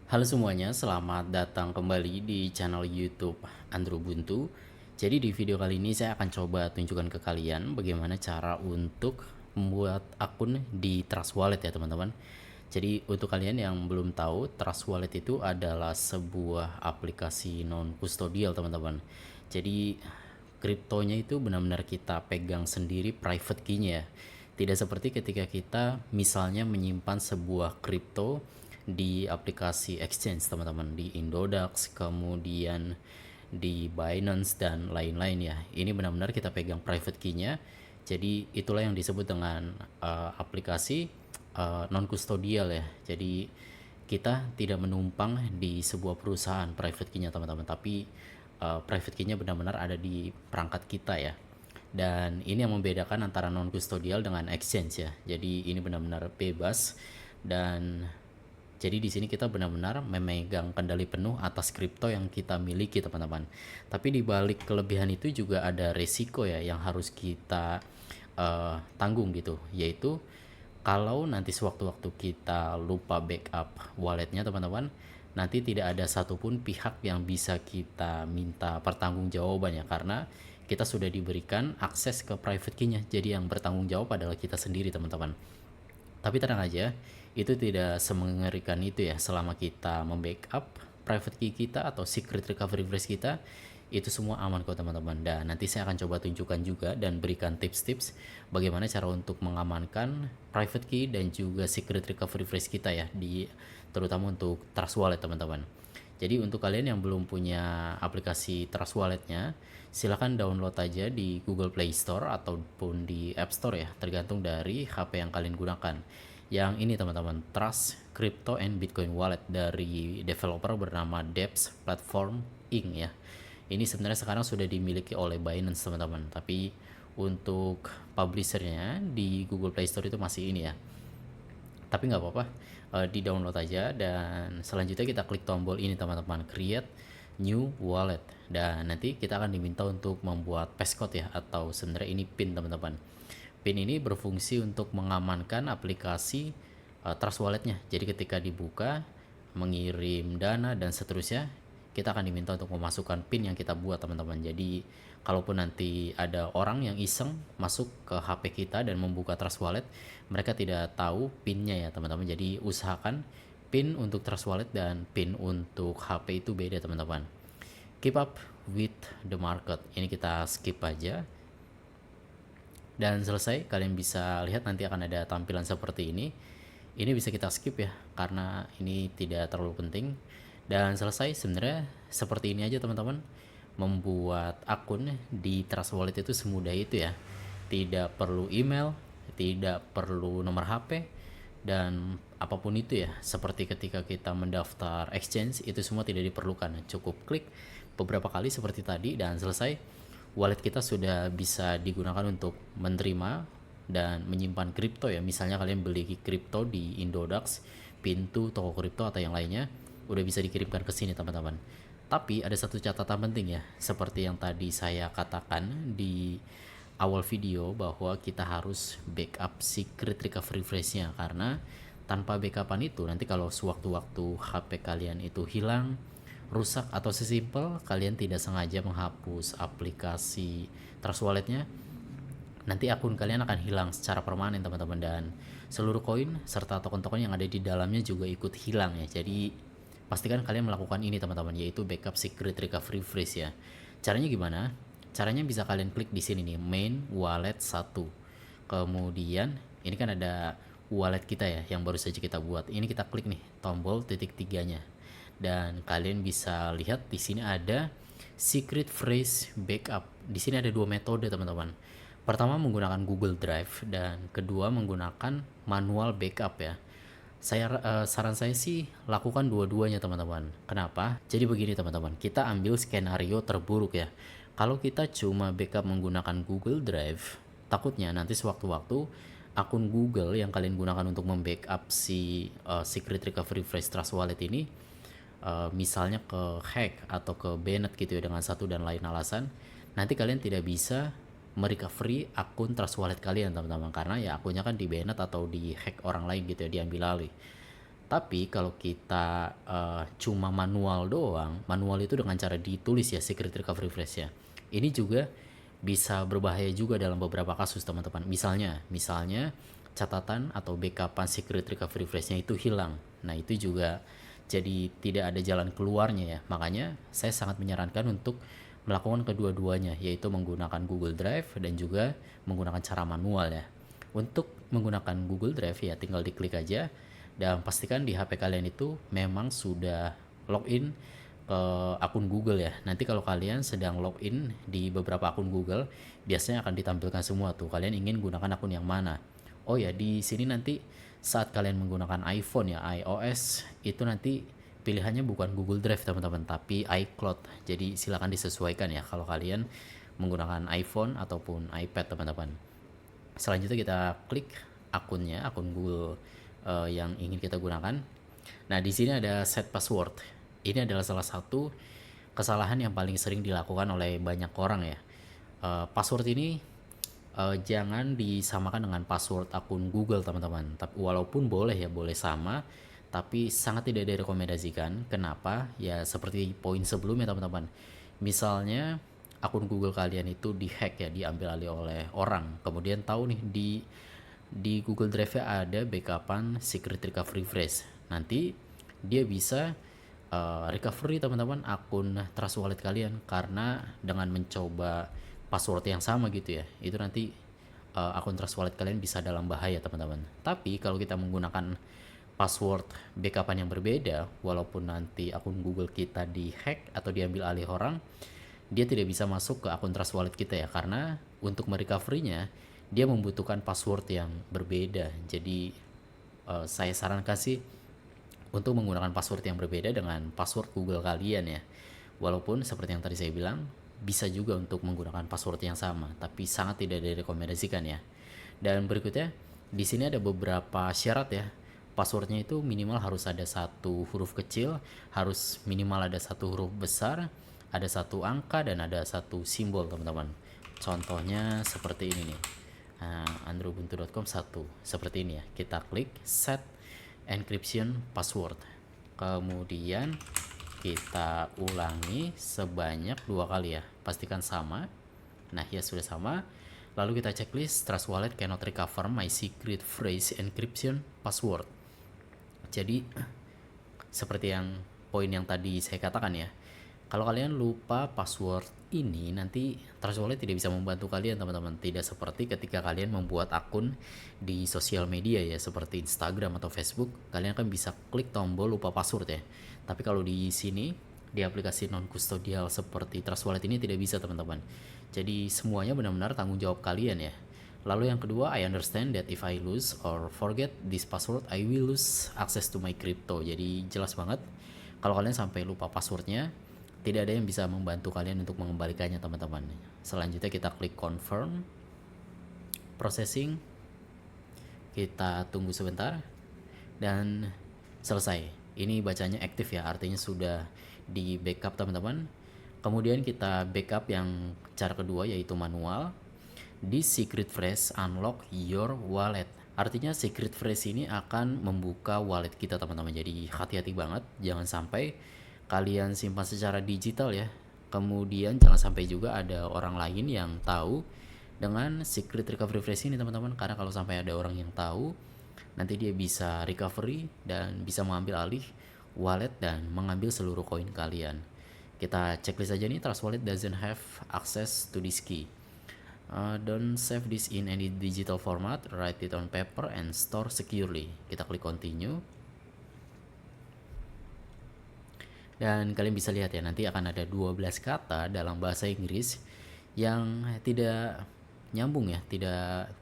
Halo semuanya, selamat datang kembali di channel YouTube Andrew Buntu. Jadi di video kali ini saya akan coba tunjukkan ke kalian bagaimana cara untuk membuat akun di Trust Wallet ya teman-teman. Jadi untuk kalian yang belum tahu, Trust Wallet itu adalah sebuah aplikasi non kustodial teman-teman. Jadi kriptonya itu benar-benar kita pegang sendiri private key-nya ya. Tidak seperti ketika kita misalnya menyimpan sebuah kripto di aplikasi exchange teman-teman, di Indodax, kemudian di Binance dan lain-lain ya. Ini benar-benar kita pegang private key-nya. Jadi itulah yang disebut dengan aplikasi non kustodial ya. Jadi kita tidak menumpang di sebuah perusahaan private key-nya teman-teman, tapi private key-nya benar-benar ada di perangkat kita ya. Dan ini yang membedakan antara non kustodial dengan exchange ya. Jadi ini benar-benar bebas, dan jadi di sini kita benar-benar memegang kendali penuh atas kripto yang kita miliki teman-teman. Tapi di balik kelebihan itu juga ada resiko ya yang harus kita tanggung gitu, yaitu kalau nanti sewaktu-waktu kita lupa backup walletnya teman-teman, nanti tidak ada satupun pihak yang bisa kita minta pertanggungjawabannya karena kita sudah diberikan akses ke private key-nya. Jadi yang bertanggung jawab adalah kita sendiri teman-teman. Tapi tenang aja, itu tidak semengerikan itu ya. Selama kita membackup private key kita atau secret recovery phrase kita, itu semua aman kok teman-teman. Dan nanti saya akan coba tunjukkan juga dan berikan tips-tips bagaimana cara untuk mengamankan private key dan juga secret recovery phrase kita ya, di terutama untuk Trust Wallet teman-teman. Jadi untuk kalian yang belum punya aplikasi Trust Walletnya, silahkan download aja di Google Play Store ataupun di App Store ya, tergantung dari HP yang kalian gunakan. Yang ini teman-teman, Trust Crypto and Bitcoin Wallet dari developer bernama Depps Platform Inc. ya. Ini sebenarnya sekarang sudah dimiliki oleh Binance teman-teman, tapi untuk publishernya di Google Play Store itu masih ini ya. Tapi nggak apa-apa, di download aja, dan selanjutnya kita klik tombol ini teman-teman, create new wallet, dan nanti kita akan diminta untuk membuat passcode ya, atau sebenarnya ini pin teman-teman. Pin ini berfungsi untuk mengamankan aplikasi Trust Walletnya. Jadi ketika dibuka, mengirim dana dan seterusnya, kita akan diminta untuk memasukkan pin yang kita buat teman-teman. Jadi kalaupun nanti ada orang yang iseng masuk ke HP kita dan membuka Trust Wallet, mereka tidak tahu pinnya ya teman-teman. Jadi usahakan pin untuk Trust Wallet dan pin untuk HP itu beda teman-teman. Keep up with the market, ini kita skip aja. Dan selesai, kalian bisa lihat nanti akan ada tampilan seperti ini. Ini bisa kita skip ya, karena ini tidak terlalu penting. Dan selesai, sebenarnya seperti ini aja teman-teman. Membuat akun di Trust Wallet itu semudah itu ya. Tidak perlu email, tidak perlu nomor HP, dan apapun itu ya. Seperti ketika kita mendaftar exchange, itu semua tidak diperlukan. Cukup klik beberapa kali seperti tadi dan selesai. Wallet kita sudah bisa digunakan untuk menerima dan menyimpan kripto ya. Misalnya kalian beli kripto di Indodax, Pintu, toko kripto atau yang lainnya, udah bisa dikirimkan ke sini teman-teman. Tapi ada satu catatan penting ya, seperti yang tadi saya katakan di awal video, bahwa kita harus backup secret recovery phrase-nya, karena tanpa backupan itu nanti kalau sewaktu-waktu HP kalian itu hilang, rusak, atau sesimpel kalian tidak sengaja menghapus aplikasi Trust Walletnya, nanti akun kalian akan hilang secara permanen teman-teman, dan seluruh koin serta token-token yang ada di dalamnya juga ikut hilang ya. Jadi pastikan kalian melakukan ini teman-teman, yaitu backup secret recovery phrase ya. Caranya gimana? Caranya bisa kalian klik di sini nih, main wallet 1. Kemudian ini kan ada wallet kita ya yang baru saja kita buat. Ini kita klik nih tombol titik tiganya. Dan kalian bisa lihat di sini ada secret phrase backup. Di sini ada dua metode teman-teman. Pertama menggunakan Google Drive dan kedua menggunakan manual backup ya. Saran saya sih lakukan dua-duanya teman-teman. Kenapa? Jadi begini teman-teman, kita ambil skenario terburuk ya. Kalau kita cuma backup menggunakan Google Drive, takutnya nanti sewaktu-waktu akun Google yang kalian gunakan untuk membackup si secret recovery phrase Trust Wallet ini misalnya ke hack atau ke banned gitu ya dengan satu dan lain alasan, nanti kalian tidak bisa merecovery akun Trust Wallet kalian teman-teman, karena ya akunnya kan di banned atau di hack orang lain gitu ya, diambil alih. Tapi kalau kita cuma manual doang, manual itu dengan cara ditulis ya secret recovery phrase ya. Ini juga bisa berbahaya juga dalam beberapa kasus teman-teman. Misalnya catatan atau backupan secret recovery phrase-nya itu hilang. Nah, itu juga jadi tidak ada jalan keluarnya ya. Makanya saya sangat menyarankan untuk melakukan kedua-duanya, yaitu menggunakan Google Drive dan juga menggunakan cara manual ya. Untuk menggunakan Google Drive ya tinggal diklik aja dan pastikan di HP kalian itu memang sudah login ke akun Google ya. Nanti kalau kalian sedang login di beberapa akun Google, biasanya akan ditampilkan semua tuh kalian ingin gunakan akun yang mana. Oh ya, di sini nanti saat kalian menggunakan iPhone ya, iOS, itu nanti pilihannya bukan Google Drive teman-teman, tapi iCloud. Jadi silakan disesuaikan ya kalau kalian menggunakan iPhone ataupun iPad teman-teman. Selanjutnya kita klik akunnya, akun Google yang ingin kita gunakan. Nah, di sini ada set password. Ini adalah salah satu kesalahan yang paling sering dilakukan oleh banyak orang ya. Password ini jangan disamakan dengan password akun Google teman-teman. Tapi walaupun boleh ya, boleh sama, tapi sangat tidak direkomendasikan. Kenapa? Ya seperti poin sebelumnya teman-teman. Misalnya akun Google kalian itu dihack ya, diambil alih oleh orang. Kemudian tahu nih di Google Drive-nya ada backupan secret recovery phrase. Nanti dia bisa recovery teman-teman akun Trust Wallet kalian karena dengan mencoba password yang sama gitu ya, itu nanti akun Trust Wallet kalian bisa dalam bahaya teman-teman. Tapi kalau kita menggunakan password backupan yang berbeda, walaupun nanti akun Google kita dihack atau diambil alih orang, dia tidak bisa masuk ke akun Trust Wallet kita ya, karena untuk merecovery-nya dia membutuhkan password yang berbeda. Jadi saya sarankan sih untuk menggunakan password yang berbeda dengan password Google kalian ya. Walaupun seperti yang tadi saya bilang, bisa juga untuk menggunakan password yang sama, tapi sangat tidak direkomendasikan ya. Dan berikutnya, di sini ada beberapa syarat ya. Passwordnya itu minimal harus ada satu huruf kecil, harus minimal ada satu huruf besar, ada satu angka, dan ada satu simbol teman-teman. Contohnya seperti ini nih. Androbuntu.com 1 seperti ini ya. Kita klik set encryption password, kemudian kita ulangi sebanyak 2 kali ya, pastikan sama. Nah ya sudah sama. Lalu kita checklist Trust Wallet cannot recover my secret phrase encryption password. Jadi seperti yang poin yang tadi saya katakan ya, kalau kalian lupa password ini, nanti Trust Wallet tidak bisa membantu kalian teman-teman. Tidak seperti ketika kalian membuat akun di sosial media ya, seperti Instagram atau Facebook, kalian kan bisa klik tombol lupa password ya. Tapi kalau di sini, di aplikasi non custodial seperti Trust Wallet ini tidak bisa teman-teman. Jadi semuanya benar-benar tanggung jawab kalian ya. Lalu yang kedua, I understand that if I lose or forget this password, I will lose access to my crypto. Jadi jelas banget, kalau kalian sampai lupa passwordnya, tidak ada yang bisa membantu kalian untuk mengembalikannya teman-teman. Selanjutnya kita klik confirm, processing, kita tunggu sebentar, dan selesai. Ini bacanya aktif ya, artinya sudah di backup teman-teman. Kemudian kita backup yang cara kedua, yaitu manual. This secret phrase unlock your wallet. Artinya secret phrase ini akan membuka wallet kita teman-teman. Jadi hati-hati banget, jangan sampai kalian simpan secara digital ya. Kemudian jangan sampai juga ada orang lain yang tahu dengan secret recovery phrase ini teman-teman, karena kalau sampai ada orang yang tahu, nanti dia bisa recovery dan bisa mengambil alih wallet dan mengambil seluruh koin kalian. Kita checklist aja nih, Trust Wallet doesn't have access to this key. Don't save this in any digital format, write it on paper and store securely. Kita klik continue. Dan kalian bisa lihat ya, nanti akan ada 12 kata dalam bahasa Inggris yang tidak nyambung ya,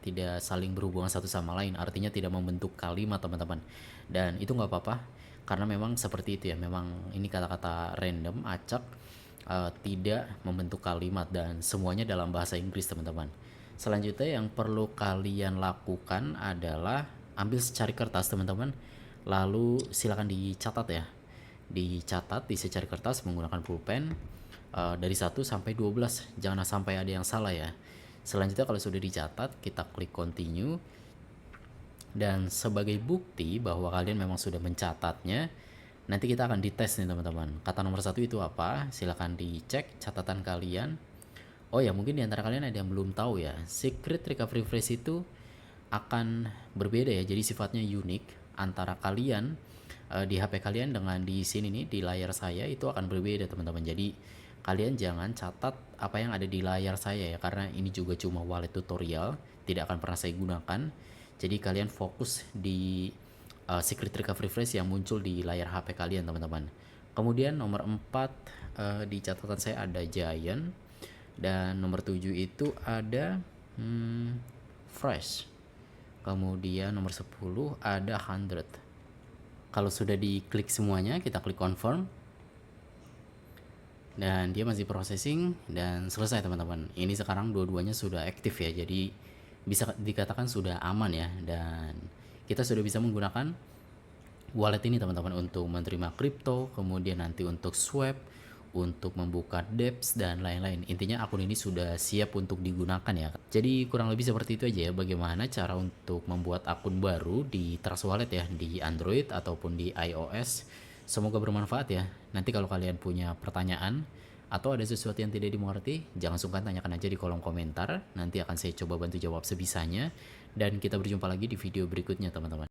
tidak saling berhubungan satu sama lain, artinya tidak membentuk kalimat teman-teman. Dan itu nggak apa-apa, karena memang seperti itu ya, memang ini kata-kata random, acak, tidak membentuk kalimat dan semuanya dalam bahasa Inggris teman-teman. Selanjutnya yang perlu kalian lakukan adalah ambil secari kertas teman-teman, lalu silakan dicatat ya, dicatat di secari kertas menggunakan pulpen dari 1 sampai 12, jangan sampai ada yang salah ya. Selanjutnya kalau sudah dicatat, kita klik continue. Dan sebagai bukti bahwa kalian memang sudah mencatatnya, nanti kita akan dites nih teman-teman. Kata nomor satu itu apa? Silahkan dicek catatan kalian. Oh ya, mungkin di antara kalian ada yang belum tahu ya, secret recovery phrase itu akan berbeda ya. Jadi sifatnya unik antara kalian di HP kalian dengan di sini nih di layar saya itu akan berbeda teman-teman. Jadi kalian jangan catat apa yang ada di layar saya ya, karena ini juga cuma wallet tutorial, tidak akan pernah saya gunakan. Jadi kalian fokus di secret recovery phrase yang muncul di layar HP kalian teman-teman. Kemudian nomor 4 di catatan saya ada giant, dan nomor 7 itu ada fresh. Kemudian nomor 10 ada 100. Kalau sudah diklik semuanya, kita klik confirm. Dan dia masih processing dan selesai teman-teman. Ini sekarang dua-duanya sudah aktif ya. Jadi bisa dikatakan sudah aman ya, dan kita sudah bisa menggunakan wallet ini teman-teman untuk menerima kripto, kemudian nanti untuk swap, untuk membuka dApps dan lain-lain. Intinya akun ini sudah siap untuk digunakan ya. Jadi kurang lebih seperti itu aja ya, bagaimana cara untuk membuat akun baru di Trust Wallet ya, di Android ataupun di iOS. Semoga bermanfaat ya. Nanti kalau kalian punya pertanyaan atau ada sesuatu yang tidak dimengerti, jangan sungkan tanyakan aja di kolom komentar. Nanti akan saya coba bantu jawab sebisanya. Dan kita berjumpa lagi di video berikutnya teman-teman.